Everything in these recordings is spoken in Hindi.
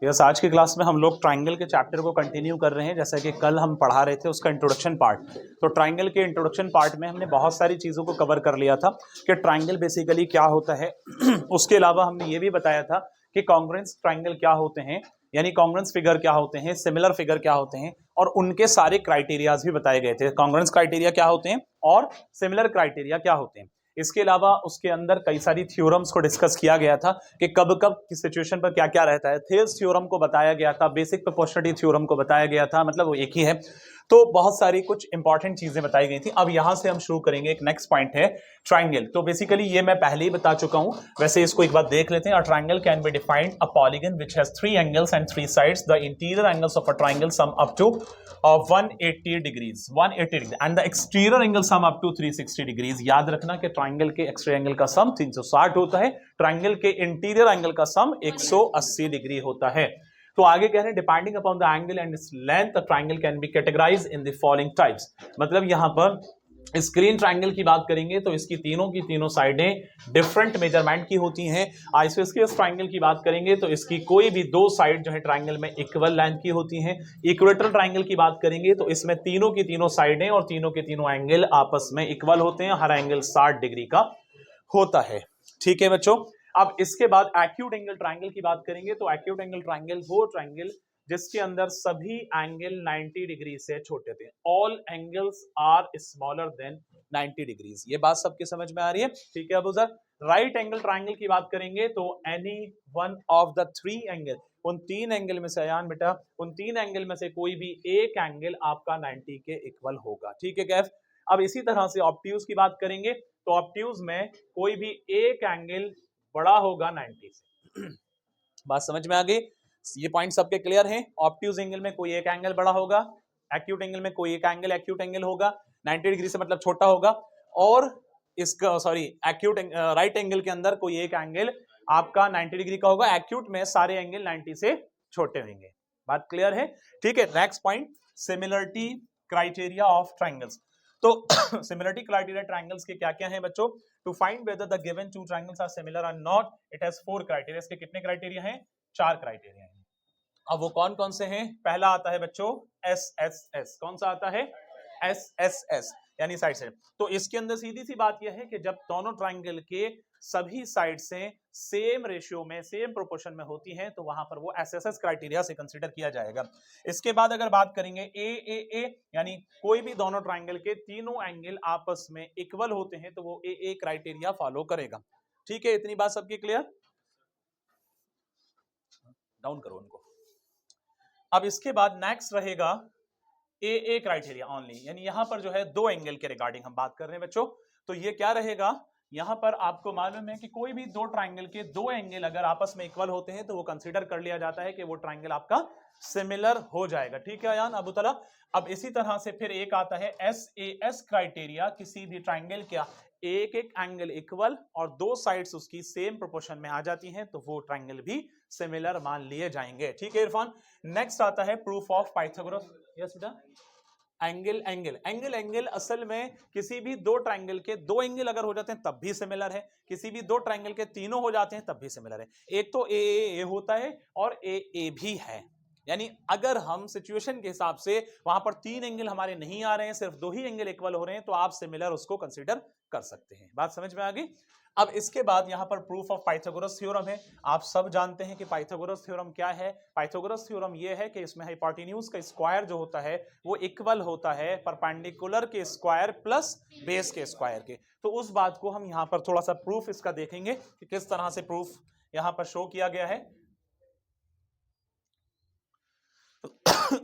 यस, आज की क्लास में हम लोग ट्राइंगल के चैप्टर को कंटिन्यू कर रहे हैं। जैसा कि कल हम पढ़ा रहे थे उसका इंट्रोडक्शन पार्ट। तो ट्राइंगल के इंट्रोडक्शन पार्ट में हमने बहुत सारी चीज़ों को कवर कर लिया था कि ट्राइंगल बेसिकली क्या होता है। उसके अलावा हमने ये भी बताया था कि कॉन्ग्रुएंस ट्राइंगल क्या होते हैं, यानी कॉन्ग्रुएंस फिगर क्या होते हैं, सिमिलर फिगर क्या होते हैं, और उनके सारे क्राइटेरियाज भी बताए गए थे। कॉन्ग्रुएंस क्राइटेरिया क्या होते हैं और सिमिलर क्राइटेरिया क्या होते हैं। इसके अलावा उसके अंदर कई सारी थ्योरम्स को डिस्कस किया गया था कि कब कब किस सिचुएशन पर क्या क्या रहता है। थेल्स थ्योरम को बताया गया था, बेसिक प्रोपोर्शनलिटी थ्योरम को बताया गया था, मतलब वो एक ही है। तो बहुत सारी कुछ इंपॉर्टेंट चीजें बताई गई थी। अब यहां से हम शुरू करेंगे। एक नेक्स्ट पॉइंट है ट्राइंगल। तो बेसिकली ये मैं पहले ही बता चुका हूं, वैसे इसको एक बार देख लेते हैं। A triangle can be defined a polygon which has 3 angles and 3 sides. The interior angles of a triangle sum up to 180 degrees 180 degree and the exterior angle sum up to 360 degrees. याद रखना कि ट्राइंगल के एक्सटीरियर एंगल का सम 360 होता है, ट्राइंगल के इंटीरियर एंगल का सम 180 डिग्री होता है। तो आगे कह रहे हैं depending upon the angle and its length the triangle can B categorised in the following types. मतलब यहां पर स्क्रीन ट्राइंगल की बात करेंगे तो इसकी तीनों साइडें डिफरेंट मेजरमेंट की होती हैं। आइसोस्केलस ट्राइंगल की बात करेंगे तो इसकी कोई भी दो साइड जो है ट्राइंगल में इक्वल लेंथ की होती हैं। इक्वेटरल ट्राइंगल की बात करेंगे तो इसमें तीनों की तीनों साइडें और तीनों के तीनों एंगल आपस में इक्वल होते हैं, हर एंगल 60 डिग्री का होता है। ठीक है बच्चों। अब इसके बाद एक्यूट एंगल ट्राइंगल की बात करेंगे तो एक्यूट एंगल ट्राइंगल वो ट्राइंगल जिसके अंदर सभी एंगल 90 डिग्री से छोटे थे। All angles are smaller than 90 degrees. ये बात सबके समझ में आ रही है? ठीक है। अब सर राइट एंगल ट्राइंगल की बात करेंगे तो any one of the 3 angle, उन 3 एंगल में से अयान बेटा, उन 3 एंगल में से कोई भी एक एंगल आपका 90 के इक्वल होगा। ठीक है कैफ। अब इसी तरह से ऑब्ट्यूज की बात करेंगे तो ऑब्ट्यूज में कोई भी एक एंगल बड़ा होगा 90 से। बात समझ में आ गई? ये पॉइंट सबके क्लियर हैं? ऑब्ट्यूज एंगल में कोई एक एंगल बड़ा होगा, एक्यूट एंगल में कोई एक एंगल एक्यूट एंगल होगा 90 डिग्री से मतलब छोटा होगा, और इसका एक्यूट राइट एंगल के अंदर कोई एक एंगल आपका 90 डिग्री का होगा। एक्यूट में सारे एंगल 90 से छोटे होंगे। बात क्लियर है? ठीक है। Next point similarity criteria of triangles. तो सिमिलरिटी क्राइटेरिया ट्राइंगल्स के क्या क्या हैं बच्चों? To find whether the given two triangles are similar और नॉट, इट हैज 4 क्राइटेरिया। इसके कितने क्राइटेरिया हैं? 4 क्राइटेरिया हैं। अब वो कौन कौन से हैं? पहला आता है बच्चों एस एस एस। कौन सा आता है? एस एस एस, यानी साइड से। तो इसके अंदर सीधी सी बात यह है कि जब दोनों ट्राइंगल के सभी साइड से सेम रेशियो में, सेम प्रोपोर्शन में होती हैं तो वहां पर वो एसएसएस क्राइटेरिया से कंसीडर किया जाएगा। इसके बाद अगर बात करेंगे ए यानी कोई भी दोनों ट्राइंगल के तीनों एंगल आपस में इक्वल होते हैं तो वो ए क्राइटेरिया फॉलो करेगा। ठीक है, इतनी बात सबकी क्लियर? डाउन करो उनको। अब इसके बाद नेक्स्ट रहेगा ए क्राइटेरिया ओनली, यानी यहां पर जो है दो एंगल के रिगार्डिंग हम बात कर रहे हैं बच्चों। तो ये क्या रहेगा? यहां पर आपको मालूम है कि कोई भी दो ट्राइंगल के दो एंगल अगर आपस में इक्वल होते हैं तो वो कंसीडर कर लिया जाता है कि वो ट्राइंगल आपका सिमिलर हो जाएगा। ठीक है यान अबू तला। अब इसी तरह से फिर एक आता है एस क्राइटेरिया। किसी भी ट्राइंगल का एक एक एंगल इक्वल और दो साइड्स उसकी सेम प्रोपोर्शन में आ जाती हैं तो वो ट्राइंगल भी सिमिलर मान लिए जाएंगे। ठीक है इरफान। नेक्स्ट आता है प्रूफ ऑफ पाइथागोरस। यस बेटा। एंगल असल में किसी भी दो ट्राइंगल के दो एंगल अगर हो जाते हैं तब भी सिमिलर है, किसी भी दो ट्राइंगल के तीनों हो जाते हैं तब भी सिमिलर है। एक तो ए होता है और ए भी है, यानी अगर हम सिचुएशन के हिसाब से वहां पर 3 एंगल हमारे नहीं आ रहे हैं, सिर्फ 2 ही एंगल इक्वल हो रहे हैं तो आप सिमिलर उसको कंसीडर कर सकते हैं। बात समझ में आ गई? अब इसके बाद यहां पर प्रूफ ऑफ पाइथागोरस थ्योरम है। आप सब जानते हैं कि पाइथागोरस थ्योरम क्या है। पाइथागोरस थ्योरम यह है कि इसमें हाइपोटेन्यूज का स्क्वायर जो होता है वो इक्वल होता है परपेंडिकुलर के स्क्वायर प्लस बेस के स्क्वायर के। तो उस बात को हम यहां पर थोड़ा सा प्रूफ इसका देखेंगे कि किस तरह से प्रूफ यहां पर शो किया गया है।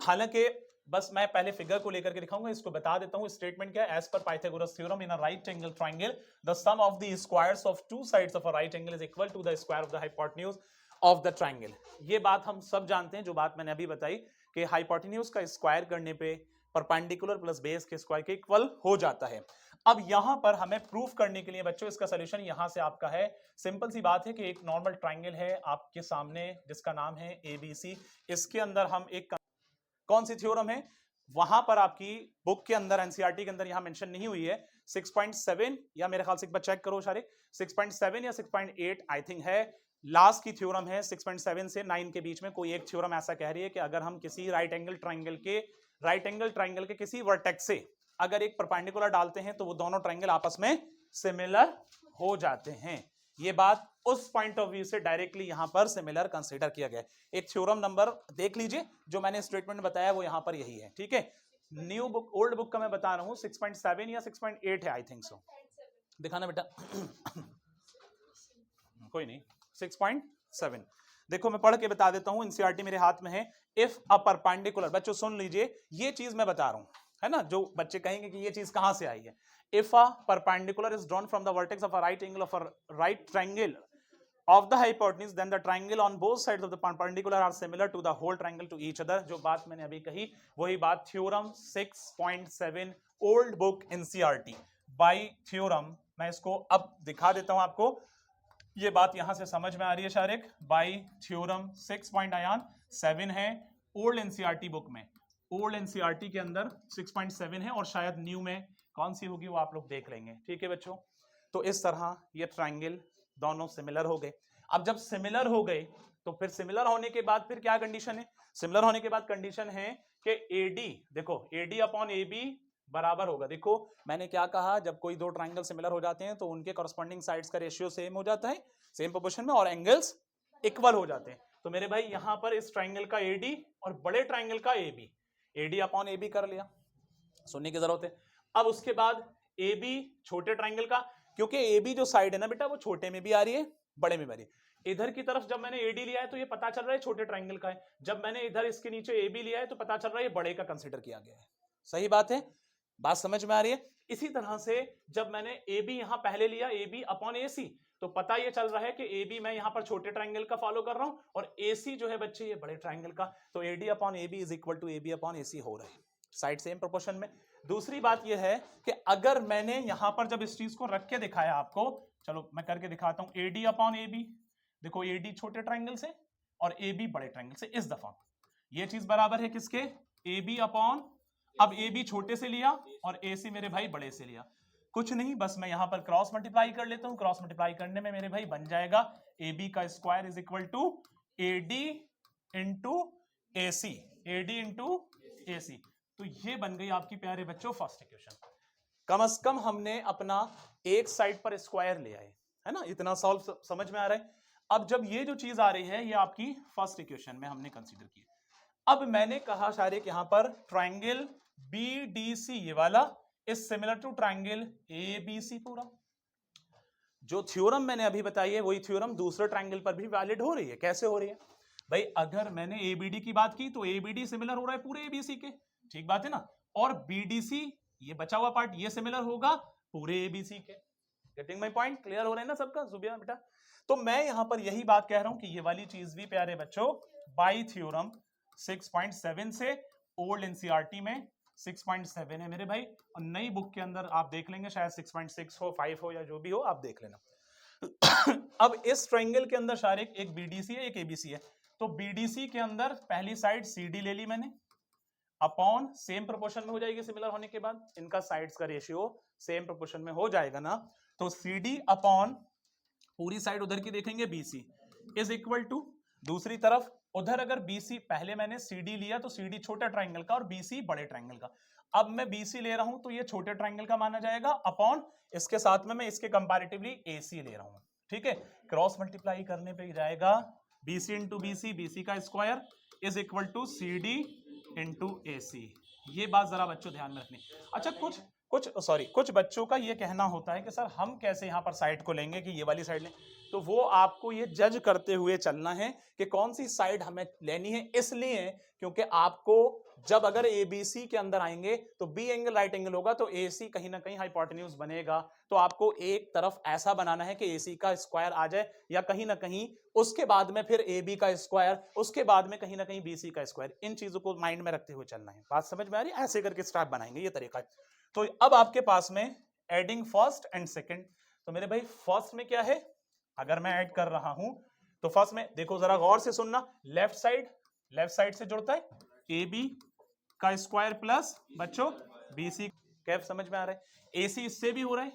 हालांकि बस मैं पहले फिगर को लेकर के दिखाऊंगा, इसको बता देता हूं स्टेटमेंट क्या है। एज पर Pythagoras theorem in a right angle triangle the sum of the squares of two sides of a right angle is equal to the square of the hypotenuse of the triangle. ये बात हम सब जानते हैं, जो बात मैंने अभी बताई कि हाइपोटेन्यूज का स्क्वायर करने पे परपेंडिकुलर प्लस बेस के स्क्वायर के इक्वल हो जाता है। अब यहां पर हमें प्रूफ करने के लिए बच्चों इसका सॉल्यूशन यहां से आपका है। सिंपल सी बात है कि एक नॉर्मल ट्राइंगल है आपके सामने जिसका नाम है एबीसी। इसके अंदर हम एक कौन सी थ्योरम है वहां पर आपकी बुक के अंदर एनसीईआरटी के अंदर यहां मेंशन नहीं हुई है। 6.7 या मेरे ख्याल से एक बार चेक करो सारे, 6.7 या 6.8 आई थिंक है। लास्ट की थ्योरम है 6.7 से 9 के बीच में कोई एक थ्योरम ऐसा कह रही है कि अगर हम किसी राइट एंगल ट्राइंगल के किसी वर्टेक्स से अगर एक परपेंडिकुलर डालते हैं तो वो दोनों ट्राइंगल आपस में सिमिलर हो जाते हैं। ये बात उस पॉइंट ऑफ व्यू से डायरेक्टली यहां पर सिमिलर कंसीडर किया गया है। एक थ्योरम नंबर देख लीजिए, जो मैंने स्टेटमेंट बताया वो यहां पर यही है, ठीक है। न्यू बुक ओल्ड बुक का मैं बता रहा हूं 6.7 या 6.8 है, आई थिंक सो। दिखाना बेटा। कोई नहीं, 6.7। देखो मैं पढ़ के बता देता हूं, एनसीईआरटी मेरे हाथ में है। इफ अ परपेंडिकुलर, बच्चों सुन लीजिए, ये चीज मैं बता रहा हूं, है ना, जो बच्चे कहेंगे कि ये चीज कहां से आई है। If a perpendicular is drawn from the vertex of a right angle of a right triangle of the hypotenuse, then the triangle on both sides of the perpendicular are similar to the whole triangle to each other। जो बात मैंने अभी कही वही बात, theorem 6.7 old book NCERT bye theorem. मैं इसको अब दिखा देता हूं आपको, ये बात यहां से समझ में आ रही है शारिक। बाय थ्योरम 6.7 है ओल्ड एनसीईआरटी बुक में, ओल्ड एनसीईआरटी के अंदर 6.7 है, और शायद न्यू में कौन सी होगी वो आप लोग देख लेंगे, ठीक है बच्चों। तो इस तरह ये ट्राइंगल दोनों सिमिलर हो गए। अब जब सिमिलर हो गए तो फिर सिमिलर होने के बाद फिर क्या कंडीशन है? सिमिलर होने के बाद कंडीशन है कि एडी, देखो एडी अपॉन एबी बराबर होगा। देखो मैंने क्या कहा, जब कोई दो ट्राइंगल सिमिलर हो जाते हैं तो उनके कॉरस्पॉन्डिंग साइड्स का रेशियो सेम हो जाता है, सेम प्रोपोर्शन में, और एंगल्स इक्वल हो जाते हैं। तो मेरे भाई यहां पर इस ट्राइंगल का एडी और बड़े ट्राइंगल का एबी, एडी अपॉन एबी कर लिया, सुनने की जरूरत है। अब उसके बाद एबी छोटे ट्राइंगल का, क्योंकि एबी जो साइड है ना बेटा वो छोटे में भी आ रही है बड़े में भी आ रही है। इधर की तरफ जब मैंने एडी लिया है तो ये पता चल रहा है छोटे ट्राइंगल का है, जब मैंने इधर इसके नीचे एबी लिया है तो पता चल रहा है बड़े का कंसीडर किया गया है। सही बात है, बात समझ में आ रही है। इसी तरह से जब मैंने एबी यहां पहले लिया, एबी अपॉन एसी, तो पता ये चल रहा है कि एबी मैं यहां पर छोटे ट्राइंगल का फॉलो कर रहा हूं और एसी जो है बच्चे ये बड़े ट्राइंगल का। तो AD upon AB is equal to AB upon AC हो रहा है, साइड सेम प्रोपोर्शन में। दूसरी बात यह है कि अगर मैंने यहां पर जब इस चीज को रख के दिखाया आपको, चलो मैं करके दिखाता हूं, एडी अपॉन एबी, देखो एडी छोटे ट्राइंगल से और एबी बड़े ट्राइंगल से, इस दफा ये चीज बराबर है किसके, एबी अपॉन, अब एबी छोटे से लिया और एसी मेरे भाई बड़े से लिया, कुछ नहीं, बस मैं यहां पर क्रॉस मल्टीप्लाई कर लेता हूं। क्रॉस मल्टीप्लाई करने में मेरे भाई बन जाएगा एबी का square is equal to AD into AC, AD into AC. तो ये बन गई आपकी प्यारे बच्चों फर्स्ट इक्वेशन। कम से कम हमने अपना एक साइड पर स्क्वायर ले आए, है ना, इतना सॉल्व समझ में आ रहा है। अब जब ये जो चीज आ रही है ये आपकी फर्स्ट इक्वेशन में हमने कंसीडर की। अब मैंने कहा शारिक यहां पर ट्राइंगल बीडीसी ये वाला is similar to triangle ABC पूरा। जो थ्योरम मैंने अभी बताई है वही थ्योरम दूसरे ट्राइंगल पर भी वैलिड हो रही है। कैसे हो रही है भाई, अगर मैंने एबीडी की बात की तो एबीडी सिमिलर हो रहा है पूरे एबीसी के, ठीक बात है ना, और बीडीसी ये बचा हुआ पार्ट ये सिमिलर होगा पूरे एबीसी के। गेटिंग माय पॉइंट, क्लियर हो रहा है ना सबका सुबिया बेटा। तो मैं यहां पर यही बात कह रहा हूं कि ये वाली चीज भी प्यारे बच्चों बाय थ्योरम 6.7 से ओल्ड एनसीईआरटी में 6.7 है मेरे भाई, और नई बुक के अंदर आप देख लेंगे शायद 6.6 हो, 5 हो, या जो भी हो आप देख लेना। अब इस ट्रायंगल के अंदर शारिक एक बीडीसी है एक एबीसी है, तो बीडीसी के अंदर पहली साइड सीडी ले ली मैंने, अपॉन सेम प्रोपोर्शन में हो जाएगी सिमिलर होने के बाद, इनका साइड्स का रेशियो सेम प्रोपोर्शन में हो जाएगा ना, तो सीडी अपॉन पूरी साइड उधर की देखेंगे बीसी इज इक्वल टू, दूसरी तरफ उधर अगर बीसी, पहले मैंने सीडी लिया तो सीडी छोटे ट्राइंगल का और बीसी बड़े ट्राइंगल का, अब मैं बीसी ले रहा हूं तो ये छोटे ट्राइंगल का माना जाएगा, अपॉन इसके साथ में मैं इसके कंपैरेटिवली एसी ले रहा हूं, ठीक है। क्रॉस मल्टीप्लाई करने पे जाएगा बीसी इंटू बीसी, बीसी का square is equal to CD into AC. ये बात जरा बच्चों ध्यान में रखनी। अच्छा कुछ बच्चों का ये कहना होता है कि सर हम कैसे यहाँ पर साइड को लेंगे कि ये वाली साइड लें, तो वो आपको ये जज करते हुए चलना है कि कौन सी साइड हमें लेनी है, इसलिए क्योंकि आपको जब अगर एबीसी के अंदर आएंगे तो बी एंगल राइट एंगल होगा तो एसी कहीं ना कहीं हाइपोटेन्यूज बनेगा, तो आपको एक तरफ ऐसा बनाना है कि एसी का स्क्वायर आ जाए, या कहीं ना कहीं उसके बाद में फिर एबी का स्क्वायर, उसके बाद में कहीं ना कहीं बीसी का स्क्वायर, इन चीजों को माइंड में रखते हुए चलना है। बात समझ में आ रही है, ऐसे करके स्टार्ट बनाएंगे, ये तरीका है। तो अब आपके पास में एडिंग फर्स्ट एंड सेकंड, तो मेरे भाई फर्स्ट में क्या है, अगर मैं ऐड कर रहा हूं तो फर्स्ट में देखो जरा गौर से सुनना, लेफ्ट साइड से जुड़ता है AB का स्क्वायर प्लस बच्चों BC, कैफ समझ में आ रहा है, AC इससे भी हो रहा है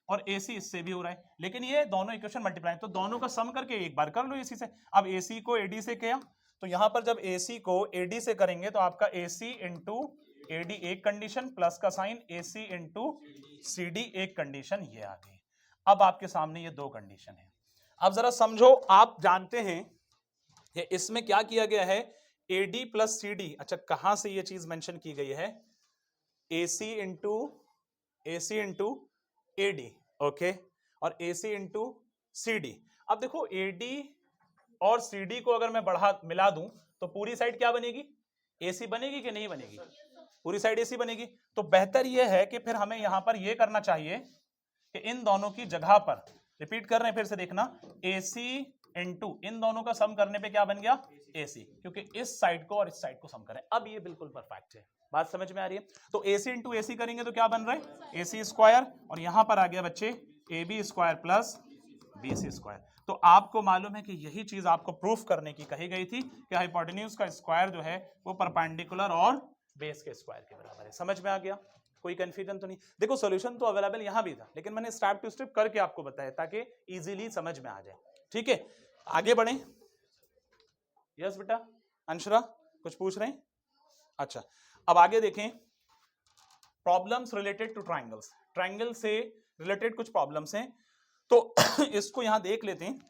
और AC इससे भी हो रहा है, लेकिन ये दोनों इक्वेशन मल्टीप्लाई, तो दोनों का सम करके एक बार कर लो AC से। अब AC को AD से किया, तो यहां पर जब AC को AD से करेंगे तो आपका AC इंटू AD एक कंडीशन, प्लस का साइन AC इंटू CD एक कंडीशन, ये आ गई। अब आपके सामने ये दो कंडीशन है। अब जरा समझो, आप जानते हैं कि इसमें क्या किया गया है, AD प्लस CD। अच्छा, कहां से ये चीज मेंशन की गई है, AC इंटू AD, ओके, और AC इंटू CD। अब देखो AD और CD को अगर मैं मिला दूं तो पूरी साइड क्या बनेगी, AC बनेगी कि नहीं बनेगी, पूरी साइड AC बनेगी। तो बेहतर यह है कि फिर हमें यहां पर यह करना चाहिए कि इन दोनों की जगह पर, रिपीट कर रहे हैं फिर से देखना, AC इंटू इन दोनों का सम करने पे क्या बन गया, AC, क्योंकि इस साइड को और इस साइड को सम करें। अब ये बिल्कुल परफेक्ट है, बात समझ में आ रही है। तो AC इंटू AC करेंगे तो क्या बन रहा है, AC स्क्वायर, और यहां पर आ गया बच्चे AB square plus BC square. तो आपको मालूम है कि यही चीज आपको प्रूफ करने की कही गई थी कि हाइपोटेन्यूज का स्क्वायर जो है वो परपेंडिकुलर और बेस के स्क्वायर के बराबर है। समझ में आ गया, कोई कंफ्यूजन तो नहीं। देखो सॉल्यूशन तो अवेलेबल यहां भी था, लेकिन मैंने स्टेप टू स्टेप करके आपको बताया ताकि इजीली समझ में आ जाए। ठीक है, आगे बढ़े। यस बेटा, अंशरा कुछ पूछ रहे हैं? अच्छा, अब आगे देखें, problems related two triangles. Triangle से रिलेटेड कुछ प्रॉब्लम्स हैं, तो इसको यहां देख लेते हैं।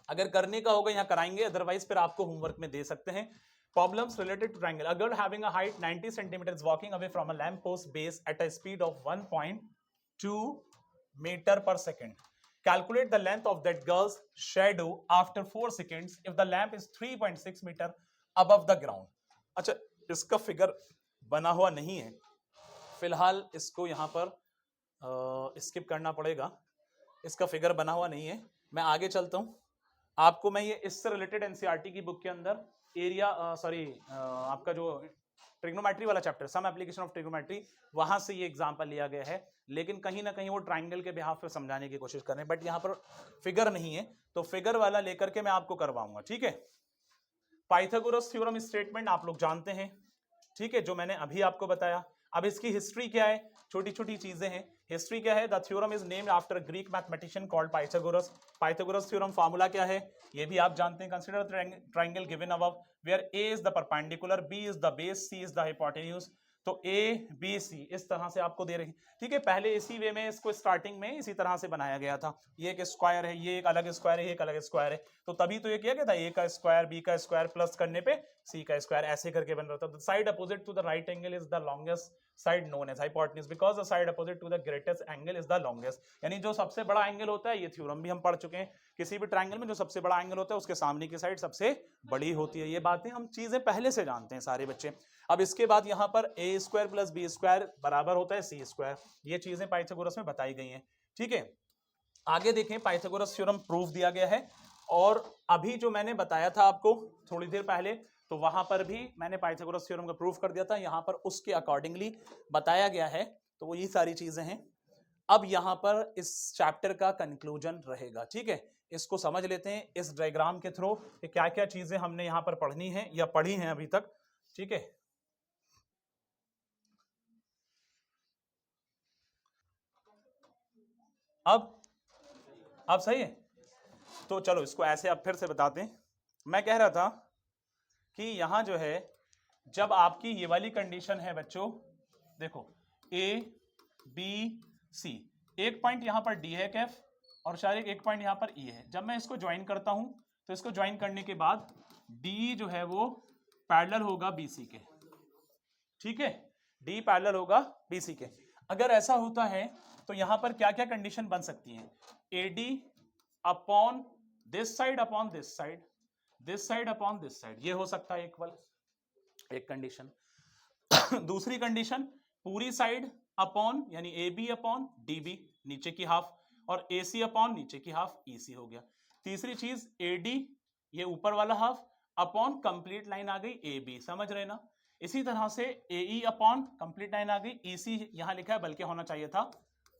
अगर करने का होगा यहां कराएंगे, अदरवाइज फिर आपको होमवर्क में दे सकते हैं। Problems related to triangle. A girl having a height 90 centimeters walking away from a lamp post base at a speed of 1.2 meter per second. Calculate the length of that girl's shadow after 4 seconds if the lamp is 3.6 meter above the ground. अच्छा, इसका फिगर बना हुआ नहीं है, फिलहाल इसको यहाँ पर स्किप करना पड़ेगा, इसका फिगर बना हुआ नहीं है। मैं आगे चलता हूँ, आपको मैं ये इससे रिलेटेड एनसीईआरटी की बुक के अंदर एरिया आपका जो ट्रिग्नोमेट्री वाला chapter, some application of trigonometry, वहां से ये एग्जांपल लिया गया है, लेकिन कहीं ना कहीं वो ट्राइंगल के बिहाफ पे समझाने की कोशिश कर रहे हैं, बट यहाँ पर फिगर नहीं है, तो फिगर वाला लेकर के मैं आपको करवाऊंगा। ठीक है, पाइथागोरस थ्योरम स्टेटमेंट आप लोग जानते हैं, ठीक है, जो मैंने अभी आपको बताया। अब इसकी हिस्ट्री क्या है, छोटी छोटी चीजें हैं। हिस्ट्री क्या है, the theorem is named after Greek mathematician called Pythagoras. Pythagoras theorem formula क्या है, ये भी आप जानते हैं। Consider triangle given above where A is the perpendicular, B is the base, C is the hypotenuse. तो ए बी सी इस तरह से आपको दे रही, ठीक है। पहले इसी वे में इसको स्टार्टिंग में इसी तरह से बनाया गया था। ये एक स्क्वायर है, ये एक अलग स्क्वायर है, ये एक अलग स्क्वायर है, तो तभी तो ये किया गया था, ए का स्क्वायर बी का स्क्वायर प्लस करने पे सी का स्क्वायर, ऐसे करके बन रहा था। Side opposite to the right angle is the longest side known as hypotenuse because the side opposite to the greatest angle is the longest. यानी जो सबसे बड़ा एंगल होता है, ये थ्योरम भी हम पढ़ चुके हैं, किसी भी ट्रायंगल में जो सबसे बड़ा एंगल होता है उसके सामने की साइड सबसे बड़ी होती है। ये बातें हम चीजें पहले से जानते हैं सारे बच्चे। अब इसके बाद यहाँ पर ए स्क्वायर प्लस बी स्क्वायर बराबर होता है सी स्क्वायर, ये चीजें पाइथागोरस में बताई गई हैं। ठीक है, आगे देखें, पाइथागोरस थ्योरम प्रूफ दिया गया है, और अभी जो मैंने बताया था आपको थोड़ी देर पहले, तो वहां पर भी मैंने पाइथागोरस थ्योरम का प्रूफ कर दिया था, यहां पर उसके अकॉर्डिंगली बताया गया है। तो वो ये सारी चीजें हैं। अब यहां पर इस चैप्टर का कंक्लूजन रहेगा। ठीक है, इसको समझ लेते हैं इस डायग्राम के थ्रू कि क्या क्या चीजें हमने यहां पर पढ़नी है या पढ़ी हैं अभी तक। ठीक है, अब सही है, तो चलो इसको ऐसे अब फिर से बताते हैं। मैं कह रहा था कि यहां जो है, जब आपकी ये वाली कंडीशन है बच्चों, देखो ए बी सी, एक पॉइंट यहां पर डी है कैफ, और शायद एक पॉइंट यहां पर ई है। जब मैं इसको ज्वाइन करता हूं तो इसको ज्वाइन करने के बाद डी जो है वो पैरेलल होगा बीसी के। ठीक है, डी पैरेलल होगा बीसी के। अगर ऐसा होता है तो यहां पर क्या क्या कंडीशन बन सकती हैं, AD upon this side upon this side, this side upon this side, ये हो सकता है इक्वल, एक कंडीशन। दूसरी कंडीशन पूरी साइड अपॉन यानी A B upon D B, नीचे की हाफ, और ए सी अपॉन नीचे की हाफ ई सी हो गया। तीसरी चीज ए डी, ये ऊपर वाला हाफ अपॉन कंप्लीट लाइन आ गई ए बी, समझ रहे ना। इसी तरह से ए ई अपॉन कंप्लीट लाइन आ गई ई सी, यहां लिखा है बल्कि होना चाहिए था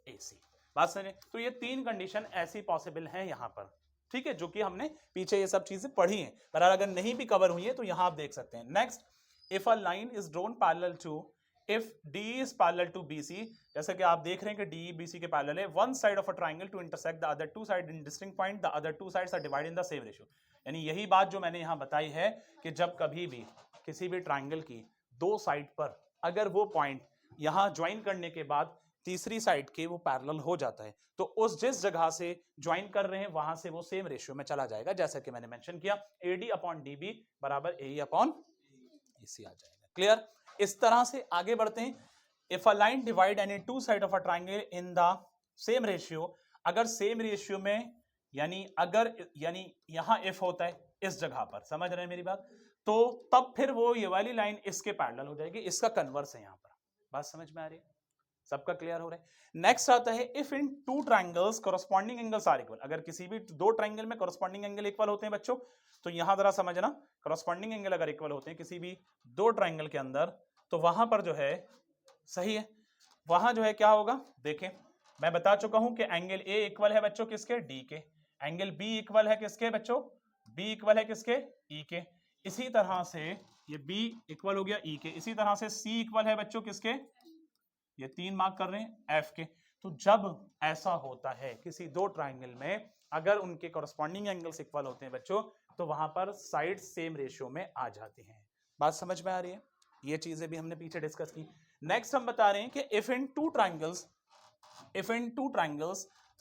ए सी। बात समझे, तो ये तीन कंडीशन ऐसी पॉसिबल है यहां पर। ठीक है, जो कि हमने पीछे ये सब चीजें पढ़ी हैं, पर अगर नहीं भी कवर हुई है तो यहां आप देख सकते हैं। Next, if a line is drawn parallel to if D is parallel to BC, जैसे कि आप देख रहे हैं कि डी बीसी के पैरेलल है, one side of a triangle to intersect the other two side in distinct point, the other two sides are divided in the same ratio. यानी यही बात जो मैंने यहां बताई है कि जब कभी भी किसी भी ट्राइंगल की दो साइड पर अगर वो पॉइंट यहां ज्वाइन करने के बाद तीसरी साइड के वो पैरेलल हो जाता है, तो उस जिस जगह से ज्वाइन कर रहे हैं वहां से वो सेम रेशियो में चला जाएगा, जैसा कि मैंने मेंशन किया AD अपॉन DB बराबर AE अपॉन AC आ जाएगा। क्लियर? इस तरह से आगे बढ़ते हैं। If a line divide any two side of a triangle in the same ratio, अगर सेम रेशियो में यानी यहां इफ होता है इस जगह पर, समझ रहे हैं मेरी बात, तो तब फिर वो ये वाली लाइन इसके पैरेलल हो जाएगी, इसका कन्वर्स है यहां पर। बात समझ में आ रही है? सबका क्लियर हो रहा है? नेक्स्ट आता है if in two triangles corresponding angles are equal, अगर किसी भी दो ट्राइंगल में कॉरस्पॉन्डिंग एंगल इक्वल होते हैं बच्चों, तो यहां जरा समझना, कॉरस्पॉन्डिंग एंगल अगर इक्वल होते हैं किसी भी दो ट्राइंगल के अंदर, तो वहां पर जो है सही है, वहां जो है क्या होगा, देखें मैं बता चुका हूं कि एंगल ए इक्वल है बच्चों किसके, डी के, एंगल बी इक्वल है किसके बच्चों, बी इक्वल है किसके, ई के, इसी तरह से ये बी इक्वल हो गया ई के, इसी तरह से सी इक्वल है बच्चों किसके, ये तीन मार्क कर रहे हैं एफ के। तो जब ऐसा होता है किसी दो ट्राइंगल में अगर उनके कॉरस्पॉन्डिंग एंगल्स इक्वल होते हैं बच्चों, तो वहां पर साइड सेम रेशियो में आ जाती हैं। बात समझ में आ रही है? ये चीजें भी हमने पीछे डिस्कस की। नेक्स्ट हम बता रहे हैं कि if in two triangles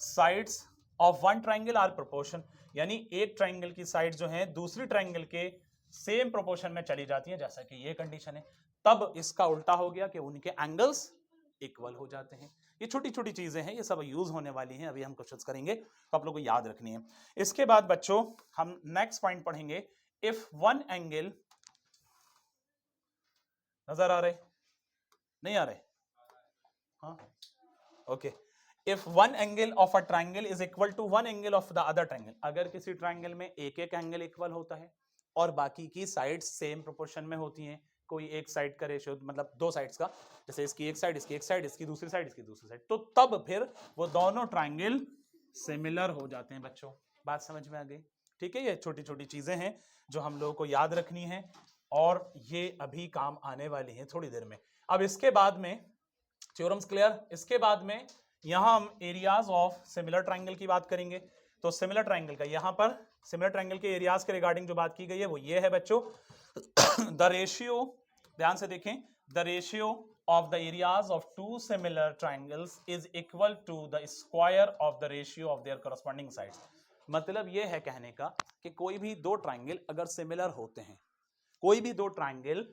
sides of one triangle are proportion, यानी एक ट्राइंगल की साइड जो है दूसरी ट्राइंगल के सेम प्रोपोर्शन में चली जाती है, जैसा कि ये कंडीशन है, तब इसका उल्टा हो गया कि उनके एंगल्स इक्वल हो जाते हैं। ये छोटी छोटी चीजें हैं, ये सब यूज होने वाली हैं, अभी हम क्वेश्चंस करेंगे तो आप लोगों को याद रखनी है। इसके बाद बच्चों हम नेक्स्ट पॉइंट पढ़ेंगे, इफ वन एंगल, नजर आ रहे, नहीं आ रहे, हाँ okay, if one angle of a triangle is equal to one angle of the other triangle, अगर किसी ट्राइंगल में एक एक एंगल इक्वल होता है और बाकी की साइड सेम प्रोपोर्शन में होती हैं, कोई एक साइड का रेशियो मतलब दो साइड्स का, जैसे इसकी एक साइड, इसकी एक साइड, इसकी दूसरी साइड, इसकी दूसरी साइड, तो तब फिर वो दोनों ट्राइंगल सिमिलर हो जाते हैं बच्चों। बात समझ में आ गई? ठीक है, ये छोटी छोटी चीजें हैं जो हम लोगों को याद रखनी है और ये अभी काम आने वाली हैं थोड़ी देर में। अब इसके बाद में थ्योरम्स क्लियर, इसके बाद में यहां हम एरियाज ऑफ सिमिलर ट्राइंगल की बात करेंगे। तो सिमिलर ट्राइंगल का यहां पर सिमिलर ट्राइंगल के एरियाज के रिगार्डिंग जो बात की गई है वो ये है बच्चों, द रेशियो, ध्यान से देखें, the ratio of the areas of two similar triangles is equal to the square of the ratio of their corresponding sides. मतलब ये है कहने का कि कोई भी दो ट्राइंगल अगर सिमिलर होते हैं, कोई भी दो ट्राइंगल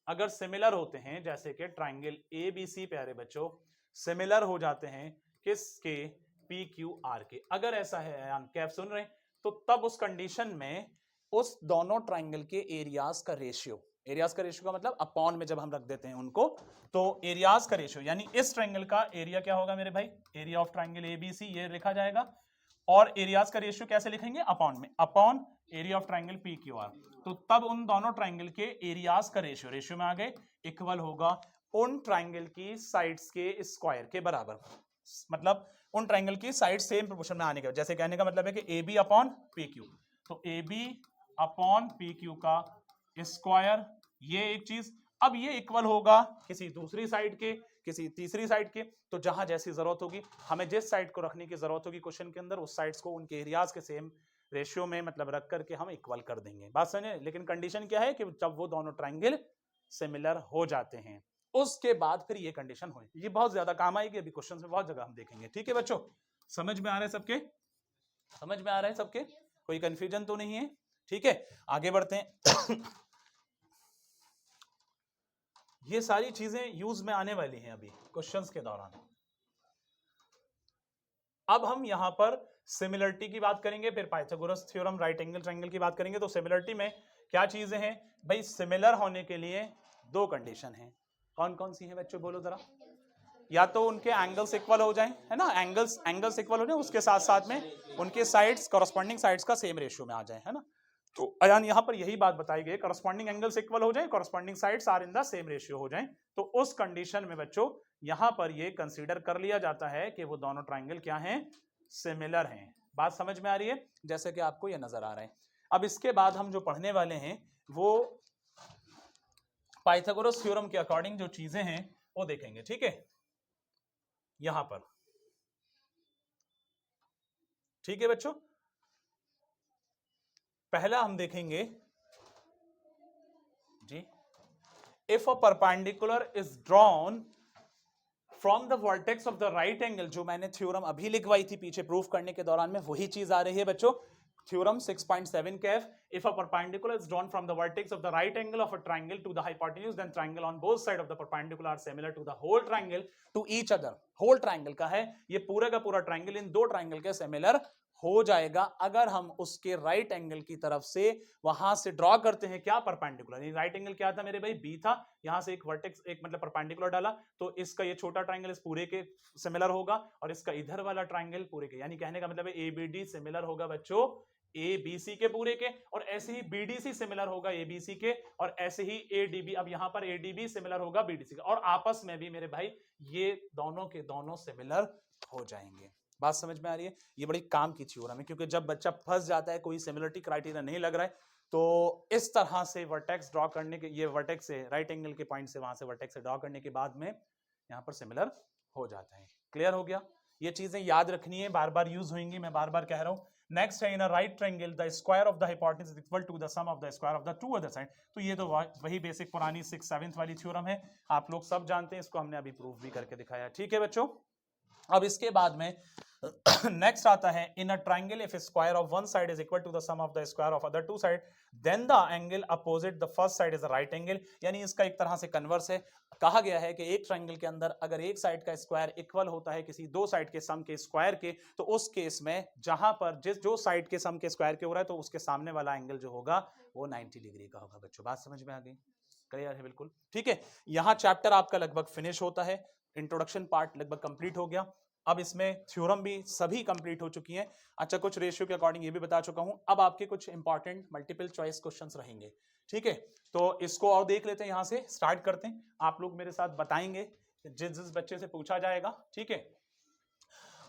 अगर सिमिलर होते हैं, जैसे कि ट्राइंगल ABC प्यारे बच्चों सिमिलर हो जाते हैं किसके, PQR के, अगर ऐसा है क्या आप सुन रहे हैं, तो तब उस कंडीशन में उस दोनों ट्राइंगल के एरियाज का रेशियो, एरियाज का रेशियो का मतलब अपॉन में जब हम रख देते हैं उनको, तो एरियाज का रेशियो यानी इस ट्राइंगल का एरिया क्या होगा मेरे भाई, एरिया ऑफ ट्राइंगल ABC ये लिखा जाएगा, और एरियाज का रेशियो कैसे लिखेंगे, अपॉन में, upon area of triangle PQR, तो तब उन दोनों ट्राइंगल के एरियाज का रेशियो में आ गए, इक्वल होगा उन ट्राइंगल की साइड्स के स्क्वायर के बराबर, मतलब उन ट्राइंगल की साइड सेम प्रोपोर्शन में आने के, जैसे कहने का मतलब है कि AB अपॉन PQ, तो AB अपॉन PQ का स्क्वायर, ये एक चीज। अब ये इक्वल होगा किसी दूसरी साइड के, किसी तीसरी साइड के, तो जहां जैसी जरूरत होगी, हमें जिस साइड को रखने की जरूरत होगी क्वेश्चन के अंदर, उस साइड्स को उनके एरियाज के सेम रेशियो में मतलब रख करके हम इक्वल कर देंगे। बात समझे? लेकिन कंडीशन क्या है कि जब वो दोनों ट्राइंगल सिमिलर हो जाते हैं, उसके बाद फिर ये कंडीशन हो, ये बहुत ज्यादा काम आएगी, अभी क्वेश्चन में बहुत जगह हम देखेंगे। ठीक है बच्चों, समझ में आ रहा है सबके, समझ में आ रहा है सबके, कोई कंफ्यूजन तो नहीं है? ठीक है, आगे बढ़ते हैं। ये सारी चीजें यूज में आने वाली हैं अभी क्वेश्चंस के दौरान। अब हम यहां पर सिमिलरिटी की बात करेंगे, फिर Pythagoras theorem, right angle triangle की बात करेंगे। तो सिमिलरिटी में क्या चीजें हैं भाई, सिमिलर होने के लिए दो कंडीशन हैं, कौन कौन सी हैं बच्चों बोलो जरा। या तो उनके एंगल्स इक्वल हो जाएं, है ना, एंगल्स इक्वल हो जाए, उसके साथ साथ में उनके साइड्स कॉरस्पॉन्डिंग साइड्स का सेम रेशियो में आ जाए, है ना। तो अयान यहां पर यही बात बताई गई, कॉरस्पॉन्डिंग एंगल्स इक्वल हो जाए, corresponding sides are in the same ratio हो जाए, तो उस कंडीशन में बच्चों यहां पर ये कंसीडर कर लिया जाता है कि वो दोनों ट्राइंगल क्या हैं, सिमिलर हैं। बात समझ में आ रही है, जैसे कि आपको ये नजर आ रहा है। अब इसके बाद हम जो पढ़ने वाले हैं वो पाइथागोरस थ्योरम के अकॉर्डिंग जो चीजें हैं वो देखेंगे, ठीक है, यहां पर, ठीक है बच्चों। पहला हम देखेंगे जी, if a perpendicular is drawn from the vertex of the right angle, जो मैंने थ्योरम अभी लिखवाई थी पीछे प्रूफ करने के दौरान में, वही चीज आ रही है बच्चों, theorem 6.7 KF, if a perpendicular is drawn from the vertex of the right angle of a triangle to the hypotenuse, then triangle on both sides of the perpendicular are similar to the whole triangle to each other. whole triangle का है ये, पूरा का पूरा ट्राइंगल इन दो ट्राइंगल के सिमिलर हो जाएगा अगर हम उसके राइट एंगल की तरफ से वहां से ड्रॉ करते हैं क्या, परपेंडिकुलर। राइट एंगल क्या था मेरे भाई, बी था, यहां से एक वर्टेक्स, एक मतलब परपेंडिकुलर डाला, तो इसका ये छोटा ट्राइंगल इस पूरे के सिमिलर होगा और इसका इधर वाला ट्राइंगल पूरे के, यानी कहने का मतलब है एबीडी सिमिलर होगा बच्चों एबीसी के पूरे के, और ऐसे ही बीडीसी सिमिलर होगा एबीसी के, और ऐसे ही एडीबी, अब यहां पर एडीबी सिमिलर होगा बीडीसी के, और आपस में भी मेरे भाई ये दोनों के दोनों सिमिलर हो जाएंगे। बात समझ में आ रही है? ये बड़ी काम की थ्योरम है, क्योंकि जब बच्चा फंस जाता है, कोई सिमिलरिटी क्राइटेरिया नहीं लग रहा है, तो इस तरह से वर्टेक्स ड्रॉ करने के, ये वर्टेक्स से राइट एंगल के पॉइंट से वहां से वर्टेक्स से ड्रॉ करने के बाद में यहाँ पर सिमिलर हो जाता है। क्लियर हो गया? ये चीजें याद रखनी है, बार बार यूज होंगी, मैं बार बार कह रहा हूं। नेक्स्ट है, in a right triangle the square of the hypotenuse is equal to the sum of the square of the two other side. तो ये तो वही बेसिक पुरानी 6/7 वाली थ्योरम है, आप लोग सब जानते हैं, इसको हमने अभी प्रूफ भी करके दिखाया। ठीक है बच्चों, अब इसके बाद में नेक्स्ट आता है, in a triangle if square of one side is equal to the sum of the square of other two side, then the angle opposite the first side is a right angle. यानी इसका एक तरह से कन्वर्स है, कहा गया है कि एक ट्रायंगल के अंदर अगर एक साइड का स्क्वायर इक्वल होता है किसी दो साइड के सम के स्क्वायर के, तो उस केस में जहां पर जो साइड के सम के स्क्वायर के हो रहा है, तो उसके सामने वाला एंगल जो होगा वो 90 डिग्री का होगा। बच्चों बात समझ में आ गई? क्लियर है? बिल्कुल ठीक है। यहां चैप्टर आपका लगभग फिनिश होता है, इंट्रोडक्शन पार्ट लगभग कंप्लीट हो गया। अब इसमें थ्योरम भी सभी कंप्लीट हो चुकी हैं। अच्छा, कुछ रेशियो के अकॉर्डिंग ये भी बता चुका हूं। अब आपके कुछ इंपॉर्टेंट मल्टीपल चॉइस क्वेश्चंस रहेंगे, ठीक है? तो इसको और देख लेते हैं, यहां से स्टार्ट करते हैं। आप लोग मेरे साथ बताएंगे जिस जिस बच्चे से पूछा जाएगा, ठीक है?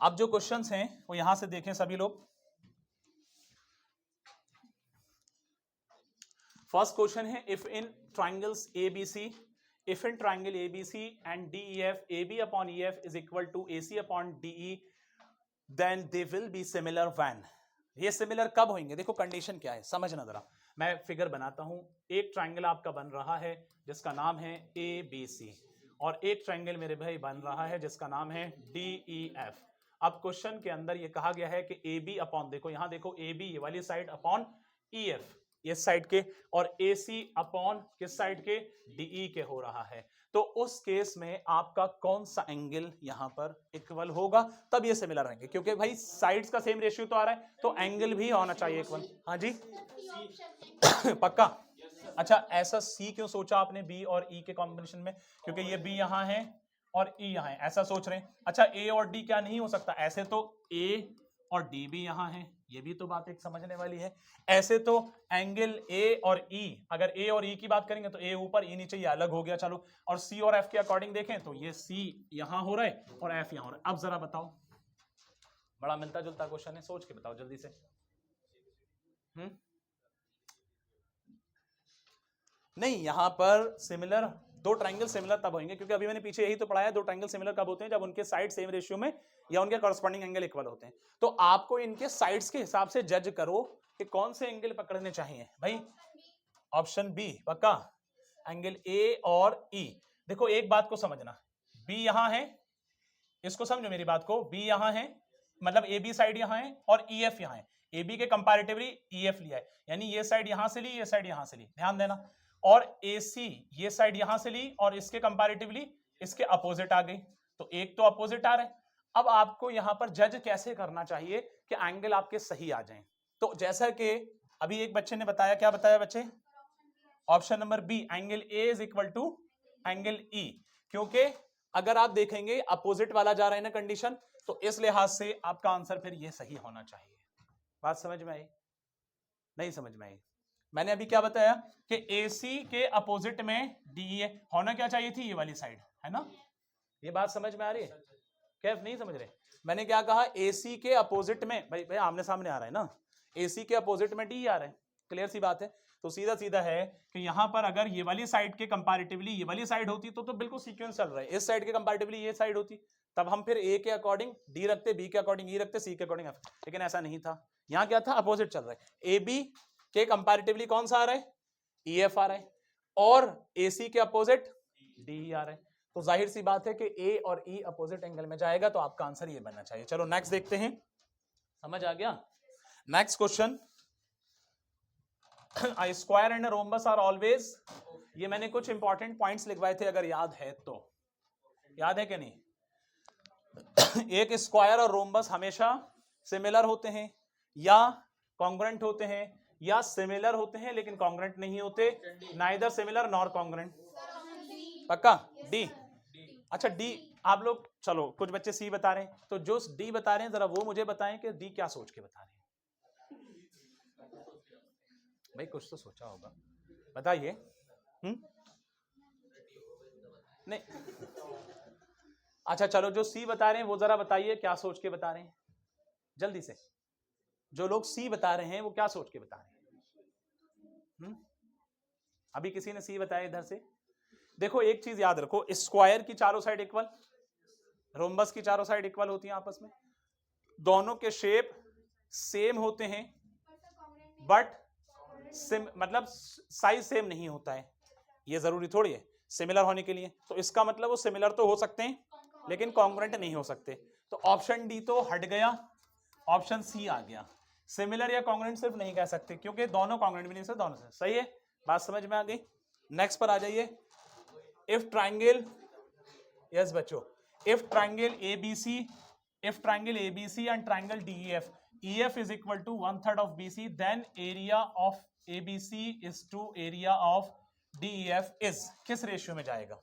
अब जो क्वेश्चंस हैं वो यहां से देखें सभी लोग। फर्स्ट क्वेश्चन है, if in triangles ABC, if in triangle ABC and DEF, AB upon EF is equal to AC upon DE, then they will be similar when। ये सिमिलर कब होंगे? देखो कंडीशन क्या है, समझना जरा। मैं फिगर बनाता हूं। एक ट्राइंगल आपका बन रहा है जिसका नाम है ABC, और एक ट्राइंगल मेरे भाई बन रहा है जिसका नाम है DEF। अब क्वेश्चन के अंदर ये कहा गया है कि AB अपॉन, देखो यहां देखो, AB ये वाली साइड अपॉन EF इस साइड के, और AC अपॉन किस साइड के, DE के हो रहा है। तो उस केस में आपका कौन सा एंगल यहां पर इक्वल होगा, तब ये सिमिलर रहेंगे, क्योंकि भाई साइड्स का सेम रेशियो तो आ रहा है, तो एंगल भी होना चाहिए इक्वल। हाँ जी पक्का? अच्छा, ऐसा C क्यों सोचा आपने B और E के कॉम्बिनेशन में? क्योंकि ये B यहां है और E यहां है, ऐसा सोच रहे हैं। अच्छा, A और D क्या नहीं हो सकता? ऐसे तो A और D भी यहां है, ये भी तो बात एक समझने वाली है। ऐसे तो एंगल A और E, अगर A और E की बात करेंगे तो A ऊपर E नीचे, ये अलग हो गया। चलो, और C और F के अकॉर्डिंग देखें तो ये C यहां हो रहा है और F यहां हो रहा है। अब जरा बताओ, बड़ा मिलता जुलता क्वेश्चन है, सोच के बताओ जल्दी से। नहीं, यहां पर सिमिलर, दो ट्राइंगल सिमिलर तब होंगे, क्योंकि अभी मैंने पीछे यही तो पढ़ाया, दो ट्राइंगल सिमिलर कब होते हैं? जब उनके साइड सेम रेशियो में या उनके कॉरस्पॉन्डिंग एंगल इक्वल होते हैं। तो आपको इनके साइड्स के हिसाब से जज करो कि कौन से एंगल पकड़ने चाहिए भाई। ऑप्शन बी पक्का, एंगल ए और ई। देखो एक बात को समझना, बी यहां है, इसको समझो मेरी बात को, बी यहां है, मतलब ए बी साइड यहां है, और ई एफ यहां है। ए बी के कंपैरेटिवली ई एफ लिया है, यानी ये साइड यहां से ली, ये साइड यहां से ली, ध्यान देना। और AC ये साइड यहां से ली और इसके कंपैरेटिवली इसके अपोजिट आ गई, तो एक तो अपोजिट आ रहा है। अब आपको यहां पर जज कैसे करना चाहिए कि एंगल आपके सही आ जाएं? तो जैसा कि अभी एक बच्चे ने बताया, क्या बताया बच्चे? Option number B, angle A is equal to angle E, क्योंकि अगर आप देखेंगे अपोजिट वाला जा रहा है ना कंडीशन, तो इस लिहाज से आपका आंसर फिर ये सही होना चाहिए। बात समझ में आई? नहीं समझ में आई? मैंने अभी क्या बताया कि AC के अपोजिट में DE होना क्या चाहिए थी, ये वाली साइड है ना। ये बात समझ में आ रही है? कैफ नहीं समझ रहे? मैंने क्या कहा, AC के अपोजिट में, भाई आमने सामने आ रहा है ना, AC के अपोजिट में DE आ रहा है, क्लियर सी बात है। तो सीधा सीधा है कि यहां पर अगर ये वाली साइड के कंपैरेटिवली ये वाली साइड होती तो बिल्कुल सीक्वेंस चल रहा है, इस साइड के कंपैरेटिवली ये साइड होती तब हम फिर ए के अकॉर्डिंग डी रखते, बी के अकॉर्डिंग ई रखते, सी के अकॉर्डिंग एफ, लेकिन ऐसा नहीं था। यहाँ क्या था, अपोजिट चल रहा है। ए बी के कंपैरेटिवली कौन सा आ रहा है, ई एफ आ रहा है, और ए सी के अपोजिट डी आ रहा है। तो जाहिर सी बात है कि ए और ई अपोजिट एंगल में जाएगा, तो आपका आंसर ये बनना चाहिए। चलो नेक्स्ट देखते हैं, समझ आ गया। Next question, a square and a rhombus are always, ये मैंने कुछ इंपॉर्टेंट पॉइंट्स लिखवाए थे, अगर याद है तो, याद है कि नहीं। एक स्क्वायर और रोम्बस हमेशा सिमिलर होते हैं या कॉन्ग्रुएंट होते हैं, या सिमिलर होते हैं लेकिन कॉन्ग्रुएंट नहीं होते, नाइदर सिमिलर नॉर कॉन्ग्रुएंट। पक्का डी। अच्छा डी, आप लोग चलो कुछ बच्चे सी बता रहे हैं, तो जो डी बता रहे हैं जरा वो मुझे बताएं कि डी क्या सोच के बता रहे हैं। भाई कुछ तो सोचा होगा, बताइए। नहीं, अच्छा चलो जो सी बता रहे हैं वो जरा बताइए क्या सोच के बता रहे हैं, जल्दी से। जो लोग सी बता रहे हैं वो क्या सोच के बता रहे हैं? अभी किसी ने सी बताया इधर से? देखो एक चीज याद रखो, स्क्वायर की चारों साइड इक्वल, रोम्बस की चारों साइड इक्वल होती हैं आपस में, दोनों के शेप सेम होते हैं, बट मतलब साइज सेम नहीं होता है। ये जरूरी थोड़ी है सिमिलर होने के लिए, तो इसका मतलब वो सिमिलर तो हो सकते हैं लेकिन कॉन्ग्रुएंट नहीं हो सकते। तो ऑप्शन डी तो हट गया, ऑप्शन सी आ गया। सिमिलर या कॉन्ग्रुएंट सिर्फ नहीं कह सकते क्योंकि दोनों कॉन्ग्रुएंट भी नहीं सकते, दोनों से। सही है, बात समझ में आ गई। नेक्स्ट पर आ जाइए। इफ ट्राइंगल, यस बच्चों, if triangle ABC, if triangle ABC and triangle DEF, EF is equal to 1/3 of BC, then area of ABC is to area of DEF is, किस रेशियो में जाएगा?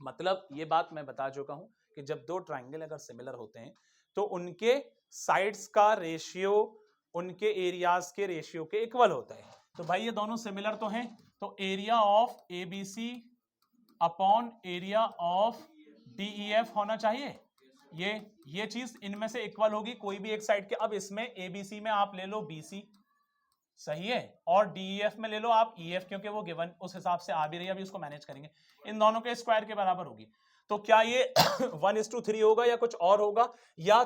मतलब ये बात मैं बता चुका हूं कि जब दो ट्राइंगल अगर सिमिलर होते हैं तो उनके साइड्स का रेशियो उनके एरियाज के रेशियो के इक्वल होता है। तो भाई ये दोनों सिमिलर तो हैं, तो area of ABC upon area of DEF होना चाहिए। ये चीज इनमें से इक्वल होगी, कोई भी एक साइड के। अब इसमें एबीसी में आप ले लो BC, सही है, और DEF में ले लो आप EF, क्योंकि वो गिवन उस हिसाब से आ भी रही है, अभी उसको मैनेज करेंगे। इन दोनों के स्क्वायर के बराबर होगी। तो क्या ये 1:3 होगा या कुछ और होगा, या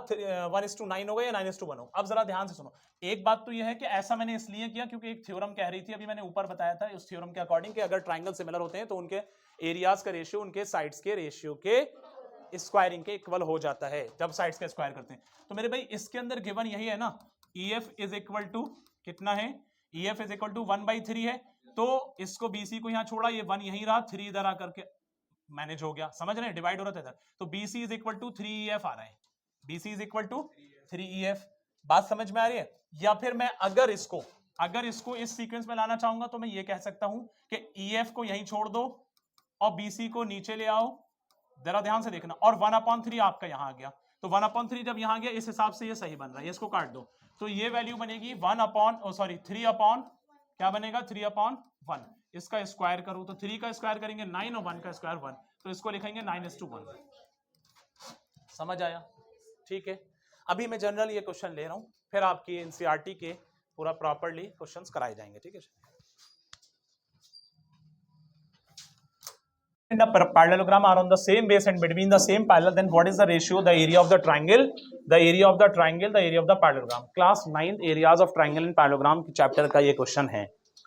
1:9 होगा या 9:1 होगा? अब जरा ध्यान से सुनो। एक बात तो यह है कि ऐसा मैंने इसलिए किया क्योंकि एक थ्योरम कह रही थी, अभी मैंने ऊपर बताया था, उस थ्योरम के अकॉर्डिंग कि अगर ट्राइंगल सिमिलर होते हैं तो उनके एरियाज का रेशियो उनके साइड्स के रेशियो के स्क्वायरिंग के इक्वल हो जाता है जब साइड्स का स्क्वायर करते हैं। तो मेरे भाई इसके अंदर गिवन यही है ना, EF इज इक्वल टू कितना है, EF इज इक्वल टू 1/3 है। तो इसको BC को यहां छोड़ा, ये 1 यहीं रहा, 3 इधर आकर के मैनेज हो गया, समझ रहे हैं, डिवाइड हो रहा था इधर। तो BC is equal to 3EF आ रहा है, BC is equal to 3EF। बात समझ में आ रही है? या फिर मैं अगर इसको इस सीक्वेंस में लाना चाहूंगा तो मैं ये कह सकता हूं कि EF को यहीं छोड़ दो और BC को नीचे ले आओ, जरा ध्यान से देखना, और 1/3 आपका यहां आ गया। तो 1/3 जब यहां गया, इस हिसाब से ये सही बन रहा है, इसको काट दो, तो ये वैल्यू बनेगी 3 क्या बनेगा, 3/1। इसका स्क्वायर करो तो 3 का स्क्वायर करेंगे 9 और 1 का स्क्वायर 1, तो इसको लिखेंगे 9:1। समझ आया? ठीक है, अभी मैं जनरल ये क्वेश्चन ले रहा हूं, फिर आपकी NCERT के पूरा प्रॉपर्ली क्वेश्चंस कराए जाएंगे। ठीक है, and a parallelogram are on the same base and between the same parallel, then what is the ratio, the area of the triangle, the area of the triangle, the area of the parallelogram? Class 9 areas of triangle and parallelogram के चैप्टर का ये क्वेश्चन है।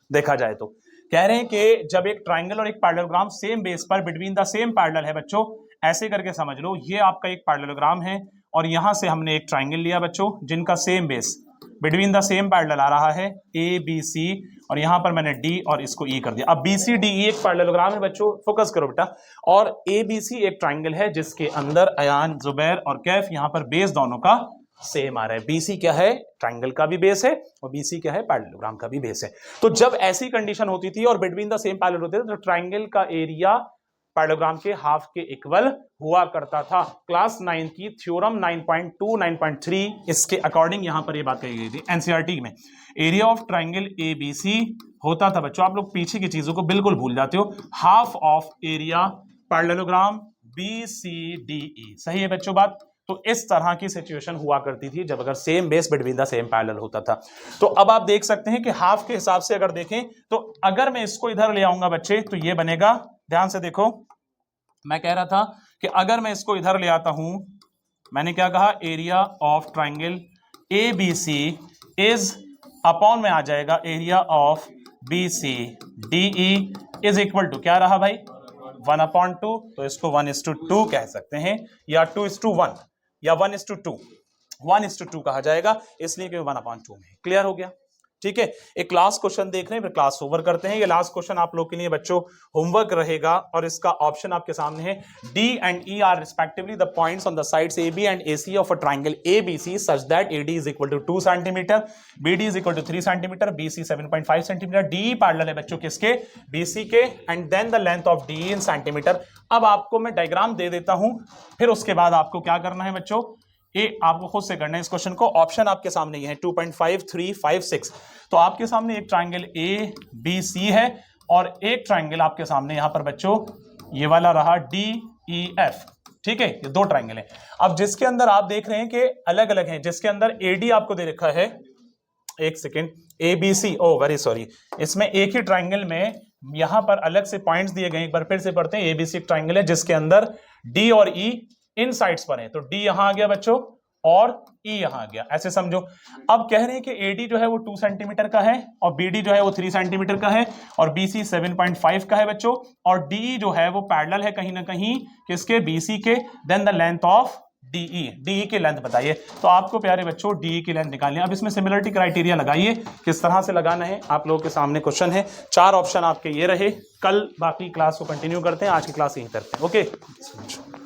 देखा जाए तो कह रहे हैं कि जब एक ट्राइंगल और एक पैरेललोग्राम सेम बेस पर बिटवीन द सेम पैरेलल है, बच्चों ऐसे करके समझ लो, ये आपका एक पैरेललोग्राम है और यहां से हमने एक ट्राइंगल लिया बच्चों जिनका same base between the same parallel आ रहा है ABC, और यहां पर मैंने D और इसको E कर दिया। अब BCDE एक पैरेललोग्राम है बच्चों, फोकस करो बेटा, और ABC एक ट्राइंगल है जिसके अंदर अयान, जुबैर और कैफ, यहां पर बेस दोनों का सेम आ रहा है। BC क्या है, ट्राइंगल का भी बेस है, और BC क्या है, पैरेललोग्राम का भी बेस है। तो जब ऐसी कंडीशन होती थी और बिटवीन द सेम पैरेलल होते थे तो ट्राइंगल का एरिया पैरेललोग्राम के हाफ के इक्वल हुआ करता था। क्लास 9 की थ्योरम 9.2 9.3 इसके अकॉर्डिंग यहां पर ये बात कही गई थी NCERT में। एरिया ऑफ ट्राइंगल ABC होता था बच्चों, आप लोग पीछे की चीजों को बिल्कुल भूल जाते हो, half of area parallelogram BCDE। सही है बच्चों बात? तो इस तरह की सिचुएशन हुआ करती थी जब अगर same base between the same parallel होता था। तो अब आप देख सकते हैं कि हाफ के हिसाब से अगर देखें तो अगर मैं इसको इधर ले आऊंगा बच्चे तो ये बनेगा, ध्यान से देखो, मैं कह रहा था कि अगर मैं इसको इधर ले आता हूं, मैंने क्या कहा, area of triangle ABC is upon में आ जाएगा area of BCDE is equal to क्या रहा भाई, 1/2। तो इसको 1:2 कह सकते हैं या 2:1 या 1:2, 1:2 कहा जाएगा, इसलिए कि 1/2 में। क्लियर हो गया? ठीक है, एक लास्ट क्वेश्चन देख रहे हैं फिर क्लास ओवर करते हैं। ये लास्ट क्वेश्चन आप लोग के लिए बच्चों होमवर्क रहेगा और इसका ऑप्शन आपके सामने है। D and E are respectively the points on the sides AB and AC of a triangle ABC such that AD is equal to 2 cm, BD is equal to 3 cm, BC 7.5 cm। DE parallel है बच्चों किसके, BC के, and then the length of DE in centimeter. अब आपको मैं डायग्राम दे देता हूं, फिर उसके बाद आपको क्या करना है बच्चों, ये आपको खुद से करना है इस क्वेश्चन को। ऑप्शन आपके सामने ये है 2.5, 3, 5, 6। तो आपके सामने एक ट्राइंगल ABC है और एक ट्राइंगल आपके सामने यहां पर बच्चों ये वाला रहा DEF। ठीक है, ये दो ट्राइंगल है। अब जिसके अंदर आप देख रहे हैं कि अलग अलग हैं, जिसके अंदर AD आपको दे रखा है, एक सेकेंड, ABC, ओ वेरी सॉरी, इसमें एक ही ट्राइंगल में यहां पर अलग से पॉइंट्स दिए गए। एक बार फिर से पढ़ते हैं। ABC एक ट्राइंगल है जिसके अंदर D और E इन साइड्स पर है, तो D यहां आ गया बच्चों और E यहां आ गया, ऐसे समझो। अब कह रहे हैं कि AD जो है वो 2 सेंटीमीटर का है और BD जो है वो 3 सेंटीमीटर का है और BC 7.5 का है बच्चों, और DE जो है वो पैरेलल है कहीं ना कहीं किसके, BC के। Then the length of DE की लेंथ बताइए। तो आपको प्यारे बच्चों DE की लेंथ निकालनी है। अब इसमें सिमिलरिटी क्राइटेरिया लगाइए, किस तरह से लगाना है आप लोगों के सामने क्वेश्चन है। 4 ऑप्शन आपके ये रहे। कल बाकी क्लास को कंटिन्यू करते हैं, आज की क्लास यहीं करते हैं। ओके।